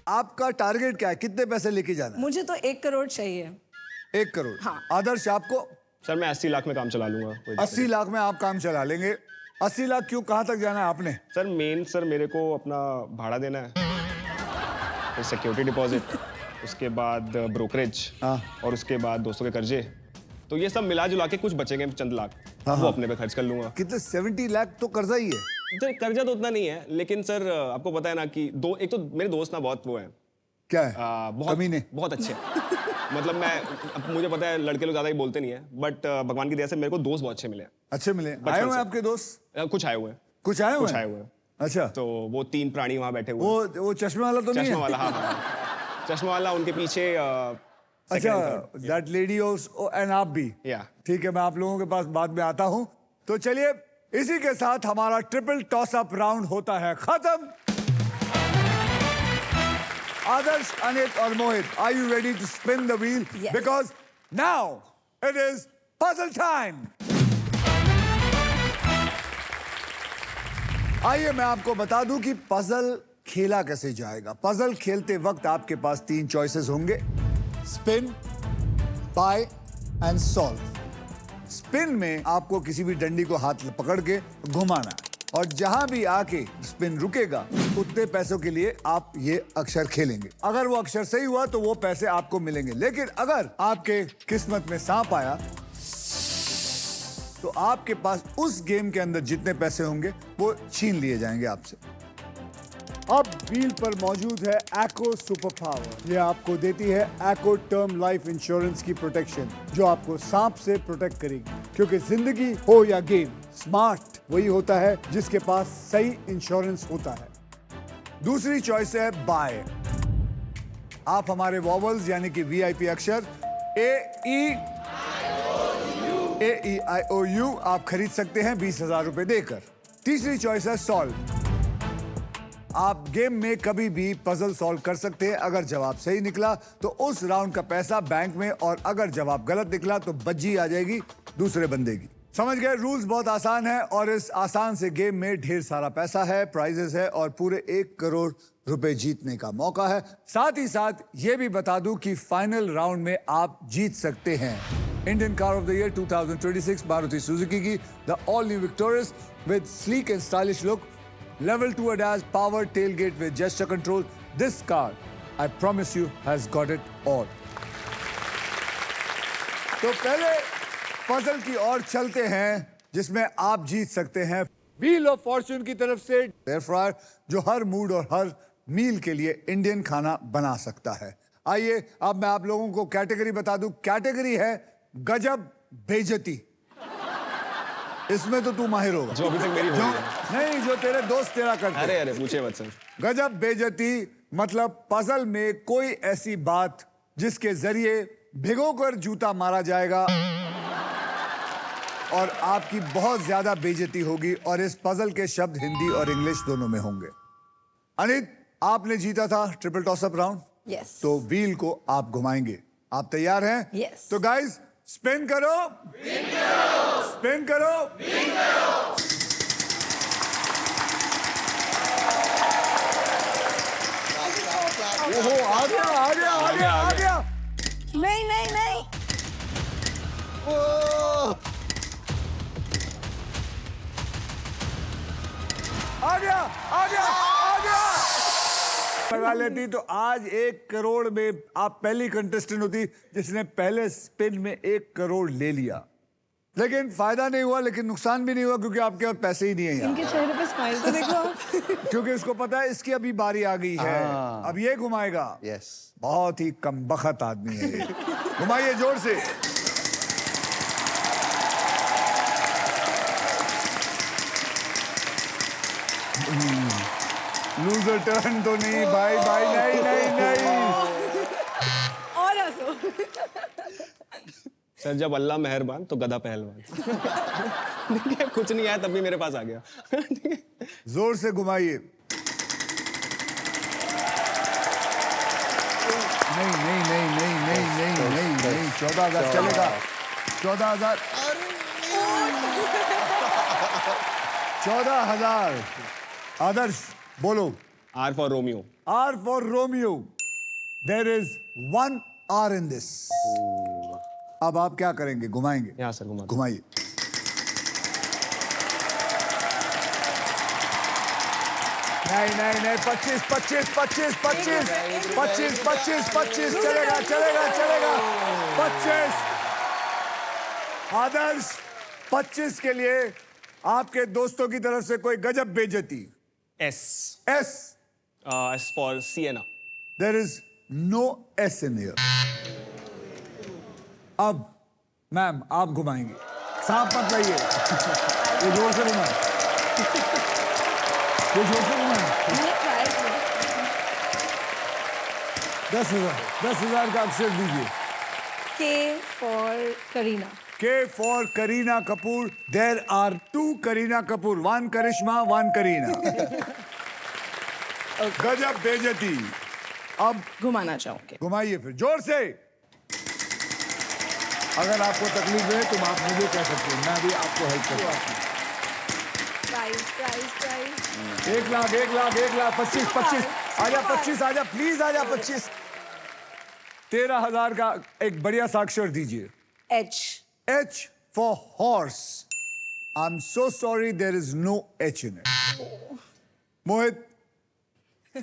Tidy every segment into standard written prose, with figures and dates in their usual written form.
आपका टारगेट क्या है, कितने पैसे लेके जाना है? मुझे तो 1 करोड़ चाहिए। 1 करोड़। हाँ। आदर्श आपको? सर मैं 80 लाख में काम चला लूंगा। 80 लाख में आप काम चला लेंगे। 80 लाख क्यों, कहाँ तक जाना है आपने? सर मेन सर मेरे को अपना भाड़ा देना है, फिर सिक्योरिटी डिपॉजिट, उसके बाद ब्रोकरेज, हाँ। और उसके बाद दोस्तों के कर्जे, तो ये सब मिला जुला के कुछ बचेंगे चंद लाख, हाँ, वो हाँ। अपने पे खर्च कर लूंगा। कितने? 70 लाख तो कर्जा ही है। सर कर्जा तो उतना नहीं है, लेकिन सर आपको पता है ना कि एक तो मेरे दोस्त ना बहुत वो है, क्या है? कमीने। बहुत अच्छे हैं। मतलब मुझे पता है लड़के लोग ज्यादा ही बोलते नहीं है, बट भगवान की दया से मेरे को दोस्त बहुत अच्छे मिले हैं। अच्छे मिले? आए हुए हैं आपके दोस्त? कुछ आए हुए हैं। कुछ आए हुए कुछ हैं? आए हुए हैं। अच्छा, तो वो 3 प्राणी वहां बैठे हुए हैं। वो चश्मे वाला तो नहीं चश्मा है? वाला, हाँ हाँ, चश्मा वाला, उनके पीछे अच्छा, दैट लेडी एंड आप भी? या ठीक है, मैं आप लोगों के पास बाद में आता हूं। तो चलिए, इसी के साथ हमारा ट्रिपल टॉस अप राउंड होता है खत्म। आदर्श, अनित और Mohit, are you ready to spin the wheel? Yes. Because now it is puzzle time. आइए मैं आपको बता दूं कि पजल खेला कैसे जाएगा। पजल खेलते वक्त आपके पास 3 चॉइसेस होंगे: spin, buy and solve. Spin में आपको किसी भी डंडी को हाथ पकड़ के घुमाना है, और जहां भी आके स्पिन रुकेगा उतने पैसों के लिए आप ये अक्षर खेलेंगे। अगर वो अक्षर सही हुआ तो वो पैसे आपको मिलेंगे, लेकिन अगर आपके किस्मत में सांप आया तो आपके पास उस गेम के अंदर जितने पैसे होंगे वो छीन लिए जाएंगे आपसे। अब व्हील पर मौजूद है एको सुपर पावर। ये आपको देती है एको टर्म लाइफ इंश्योरेंस की प्रोटेक्शन, जो आपको सांप से प्रोटेक्ट करेगी। क्योंकि जिंदगी हो या गेम, स्मार्ट वही होता है जिसके पास सही इंश्योरेंस होता है। दूसरी चॉइस है बाय। आप हमारे वॉवल्स यानी कि वीआईपी अक्षर AEIOU आप खरीद सकते हैं 20,000 रुपए देकर। तीसरी चॉइस है सॉल्व। आप गेम में कभी भी पजल सॉल्व कर सकते हैं। अगर जवाब सही निकला तो उस राउंड का पैसा बैंक में, और अगर जवाब गलत निकला तो बज्जी आ जाएगी दूसरे बंदे की। समझ गए? रूल्स बहुत आसान है, और इस आसान से गेम में ढेर सारा पैसा है, प्राइजेस है, और पूरे 1 करोड़ रुपए जीतने का मौका है। साथ ही साथ ये भी बता दूं कि फाइनल राउंड में आप जीत सकते हैं Indian car of the year 2026 Maruti Suzuki की the all new Victoris with sleek and stylish look, level 2 ADAS, power tailgate with gesture control. This car, I promise you, has got it all. तो पहले puzzle की ओर चलते हैं जिसमें आप जीत सकते हैं व्हील ऑफ फॉर्च्यून की तरफ से एयर फ्रायर, जो हर मूड और हर मील के लिए इंडियन खाना बना सकता है। आइए अब मैं आप लोगों को कैटेगरी बता दूं। कैटेगरी है गजब बेइज्जती। इसमें तो तू माहिर होगा, जो अभी तक मेरी हो रही है। नहीं, जो तेरे दोस्त तेरा करते हैं। अरे पूछे मत सर। गजब बेइज्जती मतलब पजल में कोई ऐसी बात जिसके जरिए भिगोकर जूता मारा जाएगा और आपकी बहुत ज्यादा बेइज्जती होगी, और इस पजल के शब्द हिंदी और इंग्लिश दोनों में होंगे। अनित, आपने जीता था triple toss up round, yes. तो व्हील को आप घुमाएंगे। आप तैयार हैं? Yes. तो गाइस, स्पिन करो, स्पिन करो। ओहो, आ गया, आ गया, आ गया, आ गया। नहीं नहीं नहीं, आ गया, आ गया, आ गया। लगा लेती तो आज 1 करोड़ में आप पहली कंटेस्टेंट होती जिसने पहले स्पिन में 1 करोड़ ले लिया। लेकिन फायदा नहीं हुआ, लेकिन नुकसान भी नहीं हुआ, क्योंकि आपके पास पैसे ही नहीं है यार। इनके चेहरे पे स्माइल तो देखो आप। क्योंकि इसको पता है इसकी अभी बारी आ गई है, अब ये घुमाएगा। यस। बहुत ही कमबख्त आदमी है ये। घुमाइए जोर से। लूजर टर्न तो नहीं भाई, भाई नहीं नहीं नहीं। और हंसो। सर जब अल्लाह मेहरबान तो गधा पहलवान। ठीक है, कुछ नहीं आया तब भी मेरे पास आ गया। ठीक है, जोर से घुमाइए। नहीं नहीं नहीं नहीं नहीं नहीं नहीं नहीं 14,000 चलेगा। 14,000 14,000। आदर्श बोलो, R for Romeo. R for Romeo. There is 1 R in this. अब आप क्या करेंगे? घुमाएंगे? यहाँ सर घुमा दो। घुमाइए। नहीं 25 चलेगा 25। आदर्श 25 के लिए आपके दोस्तों की तरफ से कोई गजब बेइज्जती। S. S. S for Sienna. There is no S in here. अब मैम आप घुमाएंगे। सांप मत लाइए। ये जोर से घुमाए। ये जोर से घुमाए। मैंने ट्राई किया। 10,000 का अक्षर दीजिए। K for Kareena. K for Kareena Kapoor. There are 2 Kareena Kapoor. 1 Karishma, 1 Kareena. गजब बेइज्जती। अब घुमाना चाहूंगी। घुमाइए फिर जोर से। अगर आपको तकलीफ है तो आप मुझे कह सकते हैं, मैं भी आपको हेल्प कर सकता हूँ। प्राइस 1 लाख 25 आजा 25 आजा प्लीज आजा 25। 13,000 का एक बढ़िया सा अक्षर दीजिए। H. H for horse. I'm so sorry there is no H in it. मोहित बस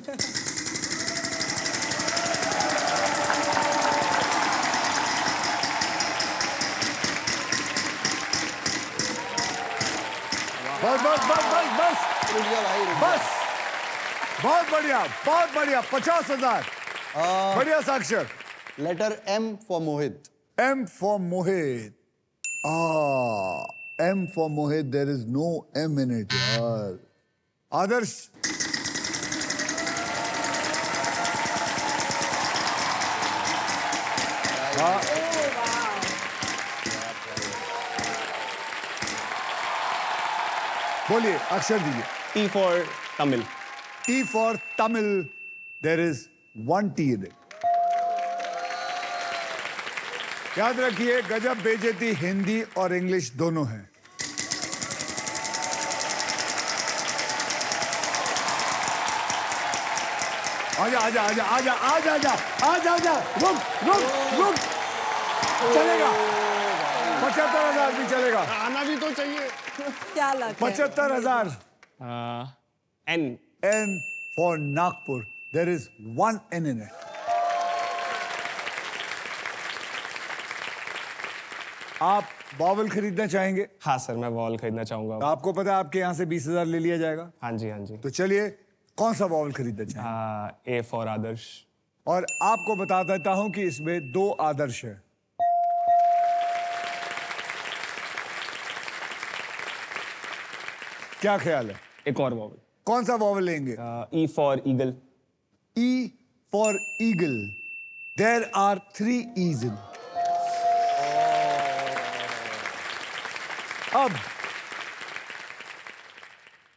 रुक जा भाई, रुक जा। बस बहुत बढ़िया 50,000 बढ़िया सा अक्षर। Letter M for Mohit. M for Mohit. M for Mohit. There is no M in it, यार। आदर्श बोलिए अक्षर दीजिए। T for Tamil. T for Tamil. There is 1 T in it. याद रखिए गजब बेइज्जती हिंदी और इंग्लिश दोनों हैं। आजा रुक चलेगा 75,000 भी चलेगा। आना भी तो चाहिए। क्या लग है? 75,000। N. N for Nagpur. There is 1 N in it. आप वॉवल खरीदना चाहेंगे? हाँ सर, मैं वॉल खरीदना चाहूंगा। तो आपको पता है आपके यहाँ से 20,000 ले लिया जाएगा। हाँ जी। तो चलिए कौन सा वॉवल खरीदना चाहेंगे? A for आदर्श। और आपको बता देता हूं कि इसमें 2 आदर्श है। क्या ख्याल है? एक और वॉवल। कौन सा वॉवल लेंगे? E for eagle. E for eagle. There are 3 E's in. अब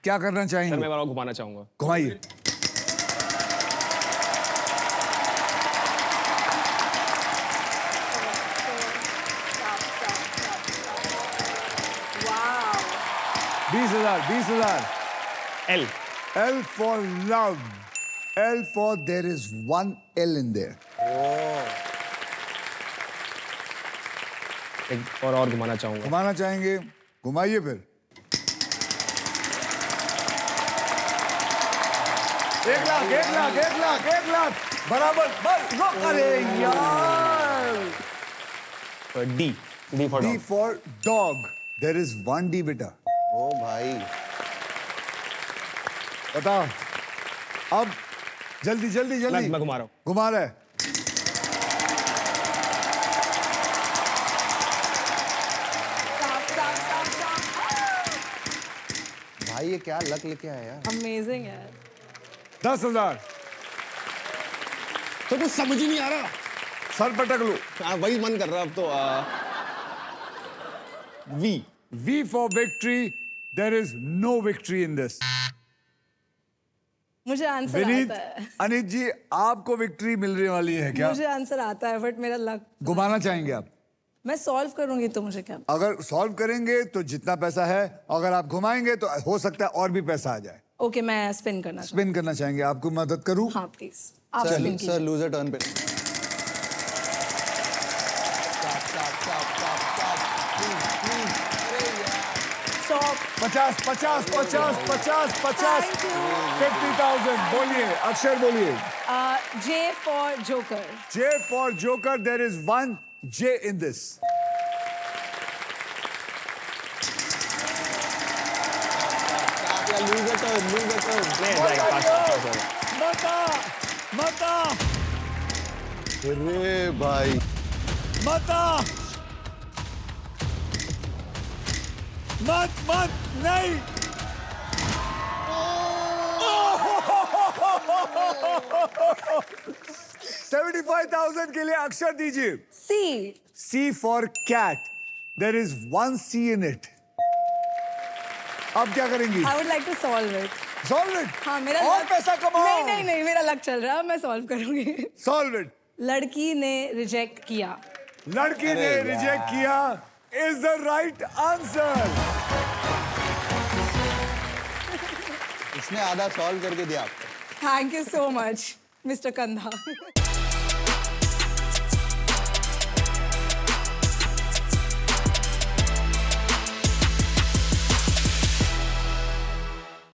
क्या करना सर चाहेंगे? मैं बार घुमाना चाहूंगा। घुमाइए। Wow. 20,000 L. L for love. L for there is 1 L in there. एक और घुमाना चाहूंगा। घुमाना चाहेंगे? घुमाइए फिर। 1 लाख बराबर बस रुक। अरे यार। D. D for D dog. for dog. There is 1 D बेटा। ओ भाई, बताओ अब जल्दी मैं घुमा रहा हूँ। घुमा रहा है। भाई ये क्या लक लेके आया यार। Amazing है। 10,000 तो कुछ समझ ही नहीं आ रहा। सर पटक लो। वही मन कर रहा अब तो। V. V for victory. There is no victory in this. मुझे आंसर विनीत, आता है। अनित जी आपको विक्ट्री मिलने वाली है क्या? मुझे आंसर आता है बट मेरा लक। घुमाना चाहेंगे आप? मैं सॉल्व करूंगी तो मुझे क्या? अगर सॉल्व करेंगे तो जितना पैसा है, अगर आप घुमाएंगे तो हो सकता है और भी पैसा आ जाए। ओके, मैं स्पिन करना चाहूँ। स्पिन करना चाहेंगे, आपको मदद करूं? हाँ प्लीज, आप स्पिन सर कीजिए। लूजर टर्न पे। स्टॉप। 50, 50, 50, 50, 50, Thank you. 50,000। बोलिए, अक्षर बोलिए। J for Joker. J for Joker, there is one J in this. Loser turn, loser turn. नहीं जाएगा, पास होगा। मता, मता, अरे भाई मता, मत, मत, नहीं। 75,000 के लिए अक्षर दीजिए। C. C for cat. There is one C in it. अब क्या करेंगी? I would like to solve it. Solve it. हाँ, मेरा और luck- पैसा कमाओ। नहीं नहीं नहीं, मेरा लक चल रहा है, मैं सॉल्व करूंगी। Solve it. लड़की ने रिजेक्ट किया। लड़की ने रिजेक्ट किया is the right answer. इसने आधा सॉल्व करके दिया आपको। Thank you so much mister कंधा।